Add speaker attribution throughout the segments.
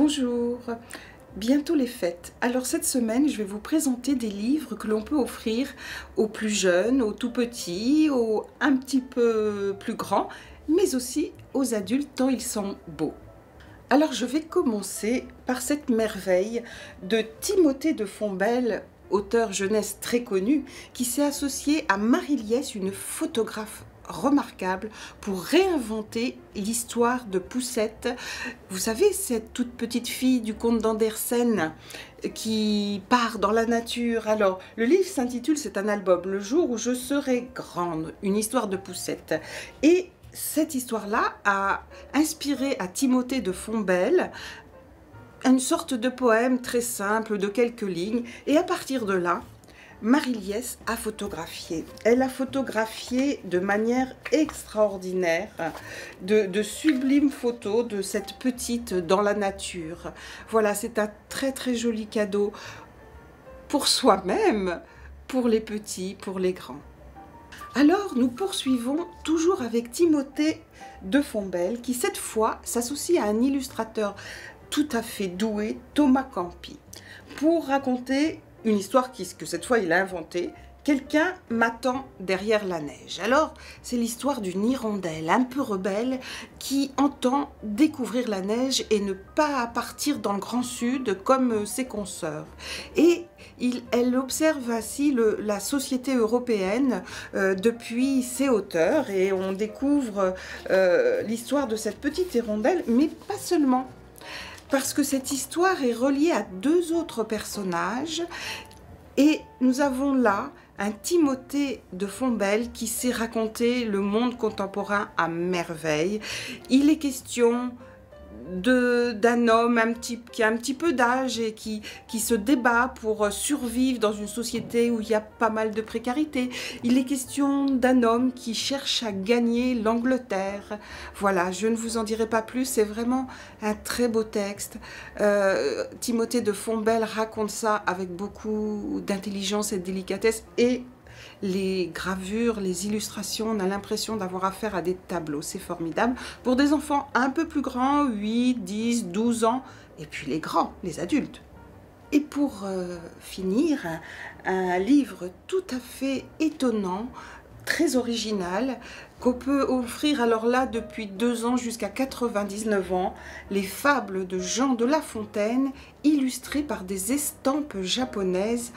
Speaker 1: Bonjour, bientôt les fêtes. Alors cette semaine, je vais vous présenter des livres que l'on peut offrir aux plus jeunes, aux tout petits, aux un petit peu plus grands, mais aussi aux adultes tant ils sont beaux. Alors je vais commencer par cette merveille de Timothée de Fontbelle, auteur jeunesse très connu, qui s'est associé à Marie Liès, une photographe remarquable, pour réinventer l'histoire de Poussette. Vous savez, cette toute petite fille du comte d'Andersen qui part dans la nature. Alors, le livre s'intitule, c'est un album, Le jour où je serai grande, une histoire de Poussette. Et cette histoire-là a inspiré à Timothée de Fontbelle une sorte de poème très simple de quelques lignes. Et à partir de là, Marie Liès a photographié. Elle a photographié de manière extraordinaire de sublimes photos de cette petite dans la nature. Voilà, c'est un très très joli cadeau pour soi-même, pour les petits, pour les grands. Alors, nous poursuivons toujours avec Timothée de Fontbelle, qui cette fois s'associe à un illustrateur tout à fait doué, Thomas Campi, pour raconter une histoire que cette fois il a inventée. Quelqu'un m'attend derrière la neige. Alors, c'est l'histoire d'une hirondelle un peu rebelle qui entend découvrir la neige et ne pas partir dans le grand sud comme ses consoeurs. Et elle observe ainsi la société européenne depuis ses hauteurs, et on découvre l'histoire de cette petite hirondelle, mais pas seulement. Parce que cette histoire est reliée à deux autres personnages, et nous avons là un Timothée de Fontbelle qui sait raconter le monde contemporain à merveille. Il est question d'un homme qui a un petit peu d'âge et qui se débat pour survivre dans une société où il y a pas mal de précarité. Il est question d'un homme qui cherche à gagner l'Angleterre. Voilà, je ne vous en dirai pas plus, c'est vraiment un très beau texte. Timothée de Fontbelle raconte ça avec beaucoup d'intelligence et de délicatesse, et les gravures, les illustrations, on a l'impression d'avoir affaire à des tableaux, c'est formidable. Pour des enfants un peu plus grands, 8, 10, 12 ans, et puis les grands, les adultes. Et pour finir, un livre tout à fait étonnant, très original, qu'on peut offrir alors là depuis 2 ans jusqu'à 99 ans, les fables de Jean de La Fontaine, illustrées par des estampes japonaises,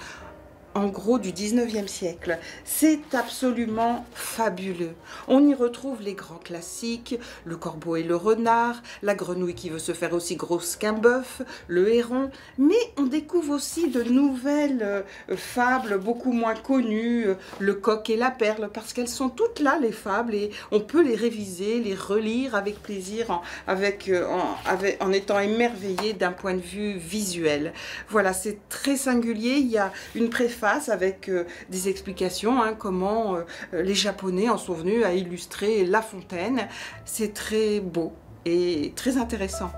Speaker 1: en gros du 19e siècle. C'est absolument fabuleux. On y retrouve les grands classiques, le corbeau et le renard, la grenouille qui veut se faire aussi grosse qu'un bœuf, le héron, mais on découvre aussi de nouvelles fables beaucoup moins connues, le coq et la perle, parce qu'elles sont toutes là, les fables, et on peut les réviser, les relire avec plaisir, en étant émerveillé d'un point de vue visuel. Voilà, c'est très singulier. Il y a une préface avec des explications, comment les Japonais en sont venus à illustrer La Fontaine. C'est très beau et très intéressant.